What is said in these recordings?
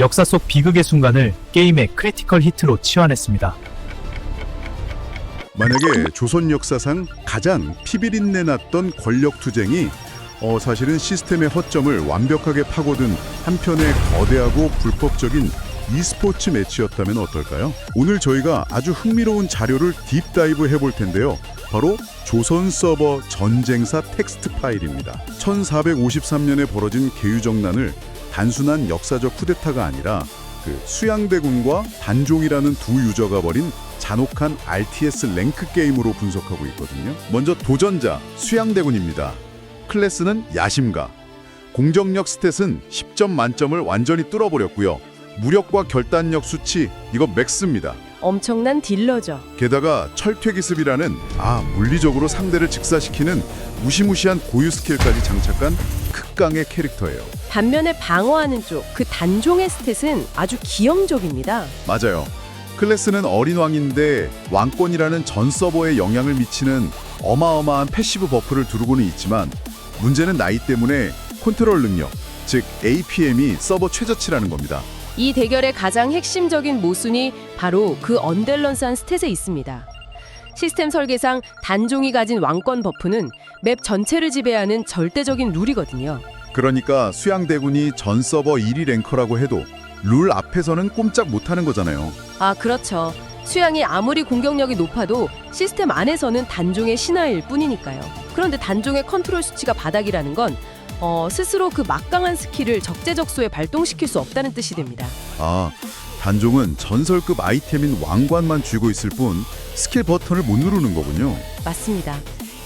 역사 속 비극의 순간을 게임의 크리티컬 히트로 치환했습니다. 만약에 조선 역사상 가장 피비린내 났던 권력투쟁이 사실은 시스템의 허점을 완벽하게 파고든 한편의 거대하고 불법적인 e스포츠 매치였다면 어떨까요? 오늘 저희가 아주 흥미로운 자료를 딥다이브 해볼 텐데요. 바로 조선 서버 전쟁사 텍스트 파일입니다. 1453년에 벌어진 계유정난을 단순한 역사적 쿠데타가 아니라 수양대군과 단종이라는 두 유저가 벌인 잔혹한 RTS 랭크 게임으로 분석하고 있거든요. 먼저 도전자 수양대군입니다. 클래스는 야심가, 공정력 스탯은 10점 만점을 완전히 뚫어버렸고요. 무력과 결단력 수치 이거 맥스입니다. 엄청난 딜러죠. 게다가 철퇴기습이라는 물리적으로 상대를 직사시키는 무시무시한 고유 스킬까지 장착한 극강의 캐릭터예요. 반면에 방어하는 쪽, 그 단종의 스탯은 아주 기형적입니다. 맞아요. 클래스는 어린 왕인데 왕권이라는 전 서버에 영향을 미치는 어마어마한 패시브 버프를 두르고는 있지만 문제는 나이 때문에 컨트롤 능력, 즉 APM이 서버 최저치라는 겁니다. 이 대결의 가장 핵심적인 모순이 바로 그 언밸런스한 스탯에 있습니다. 시스템 설계상 단종이 가진 왕권 버프는 맵 전체를 지배하는 절대적인 룰이거든요. 그러니까 수양대군이 전 서버 1위 랭커라고 해도 룰 앞에서는 꼼짝 못하는 거잖아요. 그렇죠. 수양이 아무리 공격력이 높아도 시스템 안에서는 단종의 신하일 뿐이니까요. 그런데 단종의 컨트롤 수치가 바닥이라는 건 스스로 그 막강한 스킬을 적재적소에 발동시킬 수 없다는 뜻이 됩니다. 단종은 전설급 아이템인 왕관만 쥐고 있을 뿐 스킬 버튼을 못 누르는 거군요. 맞습니다.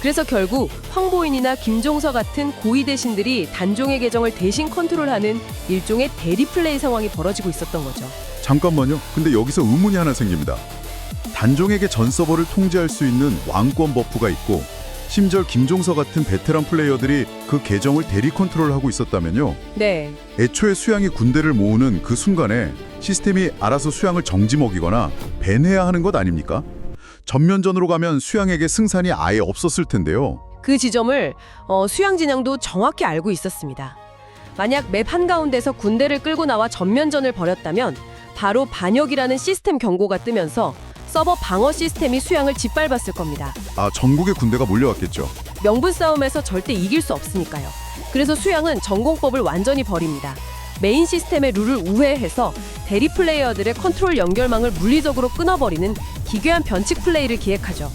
그래서 결국 황보인이나 김종서 같은 고위 대신들이 단종의 계정을 대신 컨트롤하는 일종의 대리 플레이 상황이 벌어지고 있었던 거죠. 잠깐만요. 근데 여기서 의문이 하나 생깁니다. 단종에게 전 서버를 통제할 수 있는 왕권 버프가 있고 심지어 김종서 같은 베테랑 플레이어들이 그 계정을 대리 컨트롤하고 있었다면요. 네. 애초에 수양이 군대를 모으는 그 순간에 시스템이 알아서 수양을 정지 먹이거나 밴해야 하는 것 아닙니까? 전면전으로 가면 수양에게 승산이 아예 없었을 텐데요. 그 지점을 수양 진영도 정확히 알고 있었습니다. 만약 맵 한가운데서 군대를 끌고 나와 전면전을 벌였다면 바로 반역이라는 시스템 경고가 뜨면서 서버 방어 시스템이 수양을 짓밟았을 겁니다. 전국의 군대가 몰려왔겠죠. 명분 싸움에서 절대 이길 수 없으니까요. 그래서 수양은 전공법을 완전히 버립니다. 메인 시스템의 룰을 우회해서 대리 플레이어들의 컨트롤 연결망을 물리적으로 끊어버리는 기괴한 변칙 플레이를 기획하죠.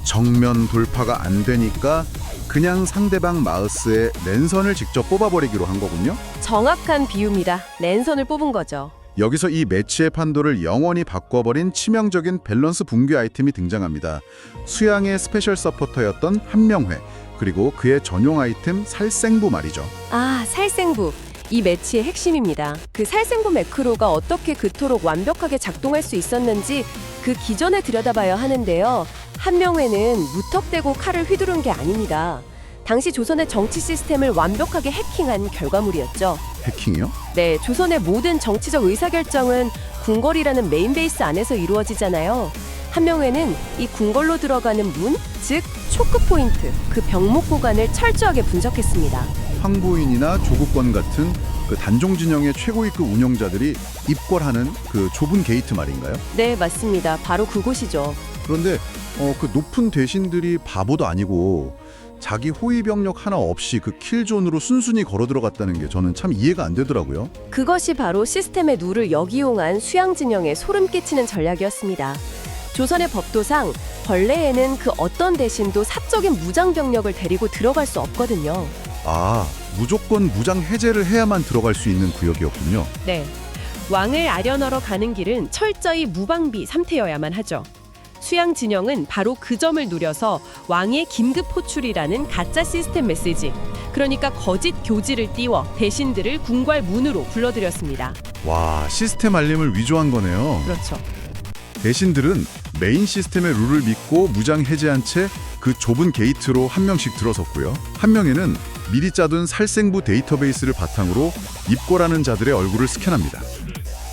정면 돌파가 안 되니까 그냥 상대방 마우스에 랜선을 직접 뽑아버리기로 한 거군요. 정확한 비유입니다. 랜선을 뽑은 거죠. 여기서 이 매치의 판도를 영원히 바꿔버린 치명적인 밸런스 붕괴 아이템이 등장합니다. 수양의 스페셜 서포터였던 한명회, 그리고 그의 전용 아이템 살생부 말이죠. 살생부. 이 매치의 핵심입니다. 그 살생부 매크로가 어떻게 그토록 완벽하게 작동할 수 있었는지 그 기전에 들여다봐야 하는데요. 한명회는 무턱대고 칼을 휘두른 게 아닙니다. 당시 조선의 정치 시스템을 완벽하게 해킹한 결과물이었죠. 해킹이요? 네, 조선의 모든 정치적 의사결정은 궁궐이라는 메인 베이스 안에서 이루어지잖아요. 한명회는 이 궁궐로 들어가는 문, 즉 초크 포인트, 그 병목 구간을 철저하게 분석했습니다. 황보인이나 조국권 같은 그 단종 진영의 최고위급 운영자들이 입궐하는 그 좁은 게이트 말인가요? 네, 맞습니다. 바로 그곳이죠. 그런데 그 높은 대신들이 바보도 아니고 자기 호위 병력 하나 없이 그 킬존으로 순순히 걸어 들어갔다는 게 저는 참 이해가 안 되더라고요. 그것이 바로 시스템의 룰을 역이용한 수양 진영에 소름 끼치는 전략이었습니다. 조선의 법도상 벌레에는 그 어떤 대신도 사적인 무장 병력을 데리고 들어갈 수 없거든요. 무조건 무장 해제를 해야만 들어갈 수 있는 구역이었군요. 네. 왕을 아련하러 가는 길은 철저히 무방비 상태여야만 하죠. 수양 진영은 바로 그 점을 누려서 왕의 긴급 호출이라는 가짜 시스템 메시지, 그러니까 거짓 교지를 띄워 대신들을 궁궐 문으로 불러들였습니다. 시스템 알림을 위조한 거네요. 그렇죠. 대신들은 메인 시스템의 룰을 믿고 무장 해제한 채 그 좁은 게이트로 한 명씩 들어섰고요. 한 명에는 미리 짜둔 살생부 데이터베이스를 바탕으로 입궐하는 자들의 얼굴을 스캔합니다.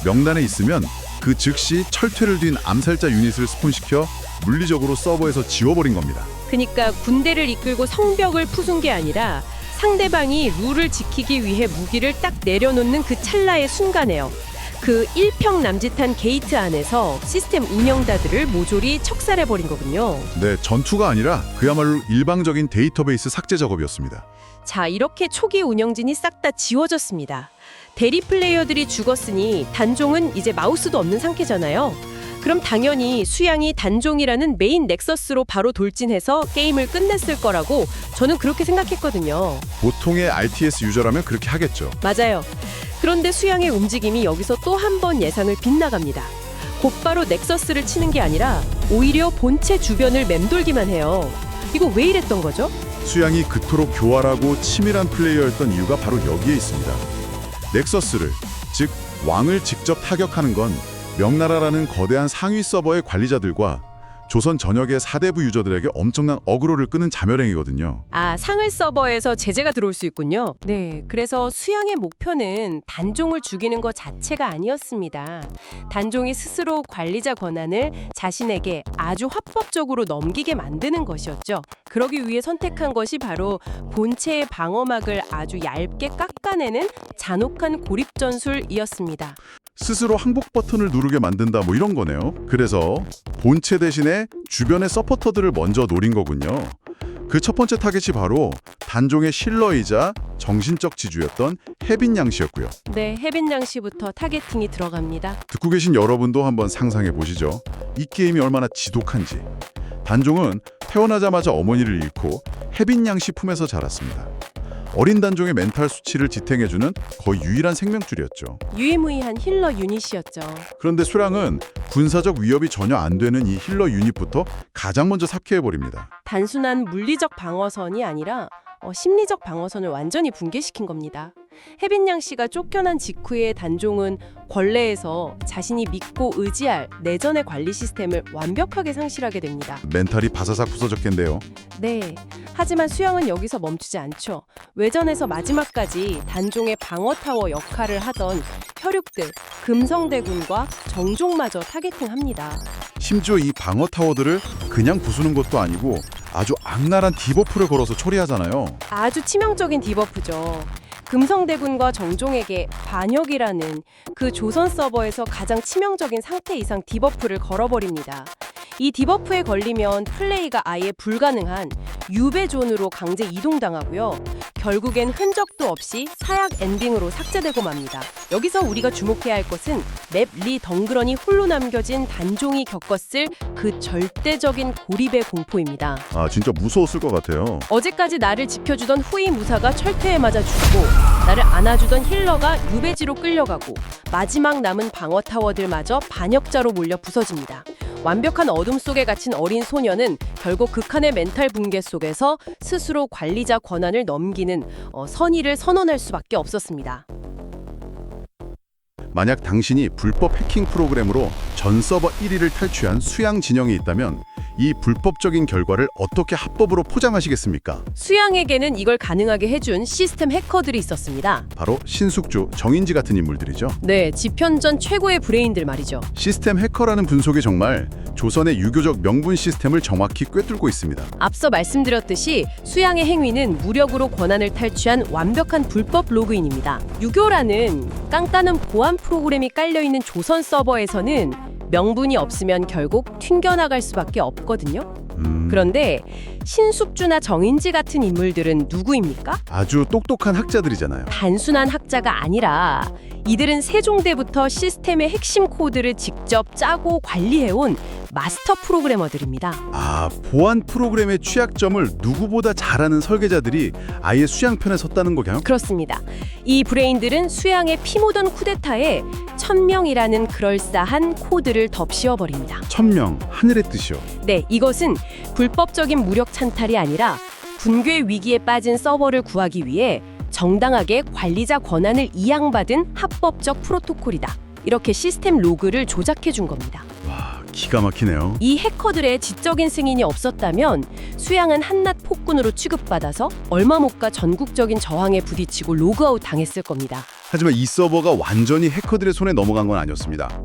명단에 있으면 그 즉시 철퇴를 뛴 암살자 유닛을 스폰시켜 물리적으로 서버에서 지워버린 겁니다. 그러니까 군대를 이끌고 성벽을 부순 게 아니라 상대방이 룰을 지키기 위해 무기를 딱 내려놓는 그 찰나의 순간에요. 그 일평남짓한 게이트 안에서 시스템 운영자들을 모조리 척살해버린 거군요. 네, 전투가 아니라 그야말로 일방적인 데이터베이스 삭제 작업이었습니다. 자, 이렇게 초기 운영진이 싹 다 지워졌습니다. 대리 플레이어들이 죽었으니 단종은 이제 마우스도 없는 상태잖아요. 그럼 당연히 수양이 단종이라는 메인 넥서스로 바로 돌진해서 게임을 끝냈을 거라고 저는 그렇게 생각했거든요. 보통의 RTS 유저라면 그렇게 하겠죠. 맞아요. 그런데 수양의 움직임이 여기서 또 한 번 예상을 빗나갑니다. 곧바로 넥서스를 치는 게 아니라 오히려 본체 주변을 맴돌기만 해요. 이거 왜 이랬던 거죠? 수양이 그토록 교활하고 치밀한 플레이어였던 이유가 바로 여기에 있습니다. 넥서스를, 즉 왕을 직접 타격하는 건 명나라라는 거대한 상위 서버의 관리자들과 조선 전역의 사대부 유저들에게 엄청난 어그로를 끄는 자멸행위거든요. 아, 상을 서버에서 제재가 들어올 수 있군요. 네, 그래서 수양의 목표는 단종을 죽이는 것 자체가 아니었습니다. 단종이 스스로 관리자 권한을 자신에게 아주 합법적으로 넘기게 만드는 것이었죠. 그러기 위해 선택한 것이 바로 본체의 방어막을 아주 얇게 깎아내는 잔혹한 고립전술이었습니다. 스스로 항복 버튼을 누르게 만든다 뭐 이런 거네요. 그래서 본체 대신에 주변의 서포터들을 먼저 노린 거군요. 그 첫 번째 타겟이 바로 단종의 실러이자 정신적 지주였던 혜빈양 씨였고요. 네, 혜빈양 씨부터 타겟팅이 들어갑니다. 듣고 계신 여러분도 한번 상상해 보시죠. 이 게임이 얼마나 지독한지. 단종은 태어나자마자 어머니를 잃고 혜빈양 씨 품에서 자랐습니다. 어린 단종의 멘탈 수치를 지탱해주는 거의 유일한 생명줄이었죠. 유일무이한 힐러 유닛이었죠. 그런데 수량은 군사적 위협이 전혀 안 되는 이 힐러 유닛부터 가장 먼저 삭제해버립니다. 단순한 물리적 방어선이 아니라 심리적 방어선을 완전히 붕괴시킨 겁니다. 혜빈양 씨가 쫓겨난 직후에 단종은 권례에서 자신이 믿고 의지할 내전의 관리 시스템을 완벽하게 상실하게 됩니다. 멘탈이 바사삭 부서졌겠는데요. 네, 하지만 수양은 여기서 멈추지 않죠. 외전에서 마지막까지 단종의 방어타워 역할을 하던 혈육들, 금성대군과 정종마저 타겟팅합니다. 심지어 이 방어 타워들을 그냥 부수는 것도 아니고 아주 악랄한 디버프를 걸어서 처리하잖아요. 아주 치명적인 디버프죠. 금성대군과 정종에게 반역이라는 그 조선 서버에서 가장 치명적인 상태 이상 디버프를 걸어버립니다. 이 디버프에 걸리면 플레이가 아예 불가능한 유배존으로 강제 이동당하고요. 결국엔 흔적도 없이 사약 엔딩으로 삭제되고 맙니다. 여기서 우리가 주목해야 할 것은 맵 리 덩그러니 홀로 남겨진 단종이 겪었을 그 절대적인 고립의 공포입니다. 아, 진짜 무서웠을 것 같아요. 어제까지 나를 지켜주던 후위 무사가 철퇴에 맞아 죽고 나를 안아주던 힐러가 유배지로 끌려가고 마지막 남은 방어 타워들마저 반역자로 몰려 부서집니다. 완벽한 어둠 속에 갇힌 어린 소녀는 결국 극한의 멘탈 붕괴 속에서 스스로 관리자 권한을 넘기는 선의를 선언할 수밖에 없었습니다. 만약 당신이 불법 해킹 프로그램으로 전 서버 1위를 탈취한 수양 진영이 있다면 이 불법적인 결과를 어떻게 합법으로 포장하시겠습니까? 수양에게는 이걸 가능하게 해준 시스템 해커들이 있었습니다. 바로 신숙주, 정인지 같은 인물들이죠. 네, 지편전 최고의 브레인들 말이죠. 시스템 해커라는 분속이 정말 조선의 유교적 명분 시스템을 정확히 꿰뚫고 있습니다. 앞서 말씀드렸듯이 수양의 행위는 무력으로 권한을 탈취한 완벽한 불법 로그인입니다. 유교라는 깐깐한 보안 프로그램이 깔려있는 조선 서버에서는 명분이 없으면 결국 튕겨나갈 수밖에 없거든요. 그런데 신숙주나 정인지 같은 인물들은 누구입니까? 아주 똑똑한 학자들이잖아요. 단순한 학자가 아니라 이들은 세종대부터 시스템의 핵심 코드를 직접 짜고 관리해온 마스터 프로그래머들입니다. 아, 보안 프로그램의 취약점을 누구보다 잘 아는 설계자들이 아예 수양편에 섰다는 거죠? 그렇습니다. 이 브레인들은 수양의 피 묻은 쿠데타에 1000명이라는 그럴싸한 코드를 덧씌워버립니다. 1000명, 하늘의 뜻이요. 네, 이것은 불법적인 무력 찬탈이 아니라 붕괴 위기에 빠진 서버를 구하기 위해 정당하게 관리자 권한을 이양받은 합법적 프로토콜이다. 이렇게 시스템 로그를 조작해 준 겁니다. 와, 기가 막히네요. 이 해커들의 지적인 승인이 없었다면 수양은 한낱 폭군으로 취급받아서 얼마 못 가 전국적인 저항에 부딪히고 로그아웃 당했을 겁니다. 하지만 이 서버가 완전히 해커들의 손에 넘어간 건 아니었습니다.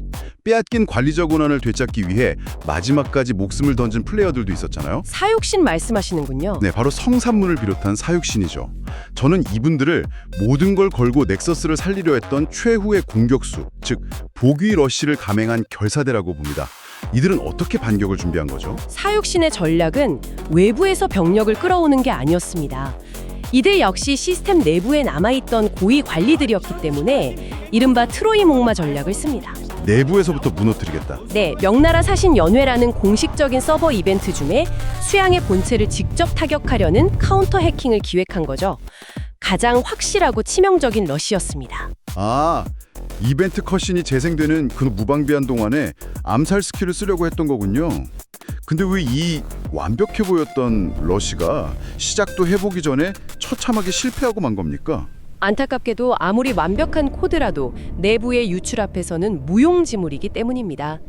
빼앗긴 관리자 권한을 되찾기 위해 마지막까지 목숨을 던진 플레이어들도 있었잖아요. 사육신 말씀하시는군요. 네, 바로 성산문을 비롯한 사육신이죠. 저는 이분들을 모든 걸 걸고 넥서스를 살리려 했던 최후의 공격수, 즉 복위 러쉬를 감행한 결사대라고 봅니다. 이들은 어떻게 반격을 준비한 거죠? 사육신의 전략은 외부에서 병력을 끌어오는 게 아니었습니다. 이들 역시 시스템 내부에 남아있던 고위 관리들이었기 때문에 이른바 트로이 목마 전략을 씁니다. 내부에서부터 무너뜨리겠다. 네, 명나라 사신 연회라는 공식적인 서버 이벤트 중에 수양의 본체를 직접 타격하려는 카운터 해킹을 기획한 거죠. 가장 확실하고 치명적인 러시였습니다. 아, 이벤트 컷신이 재생되는 그 무방비한 동안에 암살 스킬을 쓰려고 했던 거군요. 근데 왜 이 완벽해 보였던 러시가 시작도 해보기 전에 처참하게 실패하고 만 겁니까? 안타깝게도 아무리 완벽한 코드라도 내부의 유출 앞에서는 무용지물이기 때문입니다.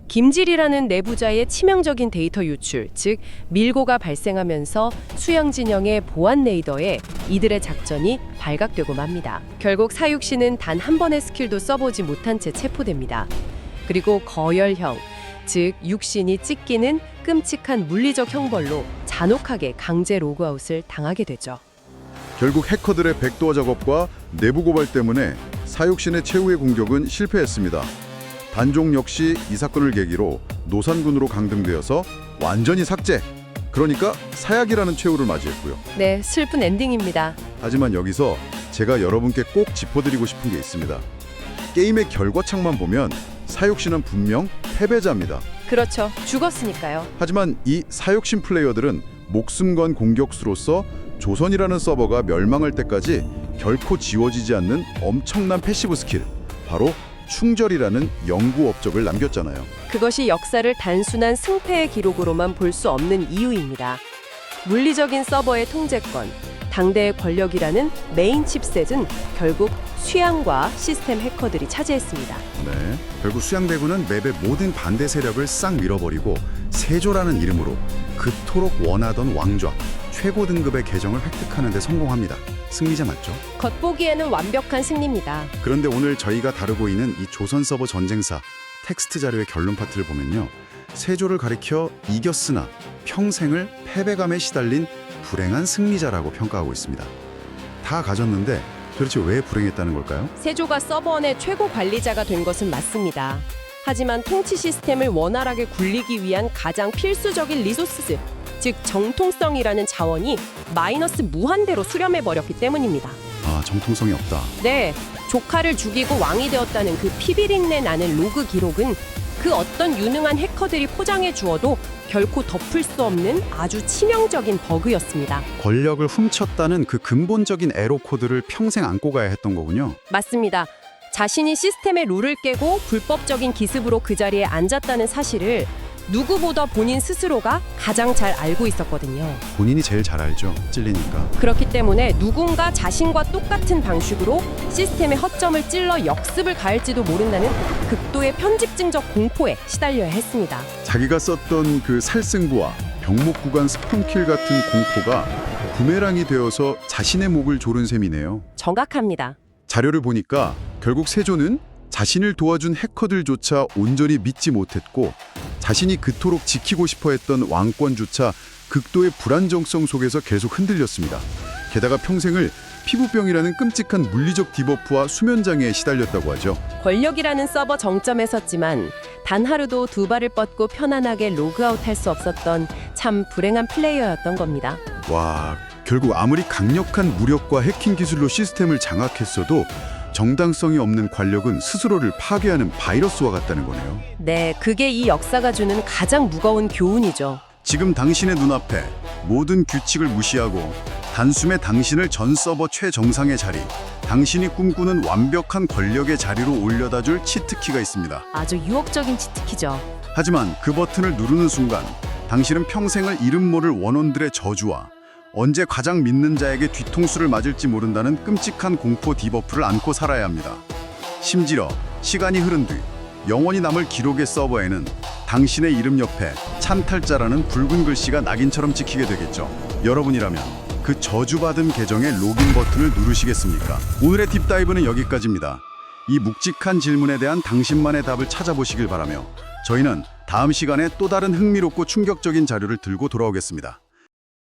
김질이라는 내부자의 치명적인 데이터 유출, 즉 밀고가 발생하면서 수영 진영의 보안 레이더에 이들의 작전이 발각되고 맙니다. 결국 사육신은 단 한 번의 스킬도 써보지 못한 채 체포됩니다. 그리고 거열형, 즉 육신이 찢기는 끔찍한 물리적 형벌로 잔혹하게 강제 로그아웃을 당하게 되죠. 결국 해커들의 백도어 작업과 내부 고발 때문에 사육신의 최후의 공격은 실패했습니다. 단종 역시 이 사건을 계기로 노산군으로 강등되어서 완전히 삭제. 그러니까 사약이라는 최후를 맞이했고요. 네, 슬픈 엔딩입니다. 하지만 여기서 제가 여러분께 꼭 짚어드리고 싶은 게 있습니다. 게임의 결과창만 보면 사육신은 분명 패배자입니다. 그렇죠. 죽었으니까요. 하지만 이 사육신 플레이어들은 목숨 건 공격수로서 조선이라는 서버가 멸망할 때까지 결코 지워지지 않는 엄청난 패시브 스킬, 바로 충절이라는 영구 업적을 남겼잖아요. 그것이 역사를 단순한 승패의 기록으로만 볼 수 없는 이유입니다. 물리적인 서버의 통제권, 당대의 권력이라는 메인 칩셋은 결국 수양과 시스템 해커들이 차지했습니다. 네, 결국 수양대군은 맵의 모든 반대 세력을 싹 밀어버리고 세조라는 이름으로 그토록 원하던 왕좌, 최고 등급의 계정을 획득하는 데 성공합니다. 승리자 맞죠? 겉보기에는 완벽한 승리입니다. 그런데 오늘 저희가 다루고 있는 이 조선 서버 전쟁사 텍스트 자료의 결론 파트를 보면요. 세조를 가리켜 이겼으나 평생을 패배감에 시달린 불행한 승리자라고 평가하고 있습니다. 다 가졌는데 도대체 왜 불행했다는 걸까요? 세조가 서버원의 최고 관리자가 된 것은 맞습니다. 하지만 통치 시스템을 원활하게 굴리기 위한 가장 필수적인 리소스, 즉 정통성이라는 자원이 마이너스 무한대로 수렴해버렸기 때문입니다. 아, 정통성이 없다. 네, 조카를 죽이고 왕이 되었다는 그 피비린내 나는 로그 기록은 그 어떤 유능한 해커들이 포장해 주어도 결코 덮을 수 없는 아주 치명적인 버그였습니다. 권력을 훔쳤다는 그 근본적인 에러 코드를 평생 안고 가야 했던 거군요. 맞습니다. 자신이 시스템의 룰을 깨고 불법적인 기습으로 그 자리에 앉았다는 사실을 누구보다 본인 스스로가 가장 잘 알고 있었거든요. 본인이 제일 잘 알죠. 찔리니까. 그렇기 때문에 누군가 자신과 똑같은 방식으로 시스템의 허점을 찔러 역습을 가할지도 모른다는 극도의 편집증적 공포에 시달려야 했습니다. 자기가 썼던 그 살생부와 병목 구간 스폰킬 같은 공포가 부메랑이 되어서 자신의 목을 조른 셈이네요. 정확합니다. 자료를 보니까 결국 세조는 자신을 도와준 해커들조차 온전히 믿지 못했고 자신이 그토록 지키고 싶어 했던 왕권조차 극도의 불안정성 속에서 계속 흔들렸습니다. 게다가 평생을 피부병이라는 끔찍한 물리적 디버프와 수면장애에 시달렸다고 하죠. 권력이라는 서버 정점에 섰지만 단 하루도 두 발을 뻗고 편안하게 로그아웃할 수 없었던 참 불행한 플레이어였던 겁니다. 와, 결국 아무리 강력한 무력과 해킹 기술로 시스템을 장악했어도 정당성이 없는 관력은 스스로를 파괴하는 바이러스와 같다는 거네요. 네, 그게 이 역사가 주는 가장 무거운 교훈이죠. 지금 당신의 눈앞에 모든 규칙을 무시하고 단숨에 당신을 전 서버 최정상의 자리, 당신이 꿈꾸는 완벽한 권력의 자리로 올려다 줄 치트키가 있습니다. 아주 유혹적인 치트키죠. 하지만 그 버튼을 누르는 순간 당신은 평생을 이름 모를 원혼들의 저주와 언제 가장 믿는 자에게 뒤통수를 맞을지 모른다는 끔찍한 공포 디버프를 안고 살아야 합니다. 심지어 시간이 흐른 뒤 영원히 남을 기록의 서버에는 당신의 이름 옆에 찬탈자라는 붉은 글씨가 낙인처럼 찍히게 되겠죠. 여러분이라면 그 저주받은 계정의 로긴 버튼을 누르시겠습니까? 오늘의 딥다이브는 여기까지입니다. 이 묵직한 질문에 대한 당신만의 답을 찾아보시길 바라며 저희는 다음 시간에 또 다른 흥미롭고 충격적인 자료를 들고 돌아오겠습니다.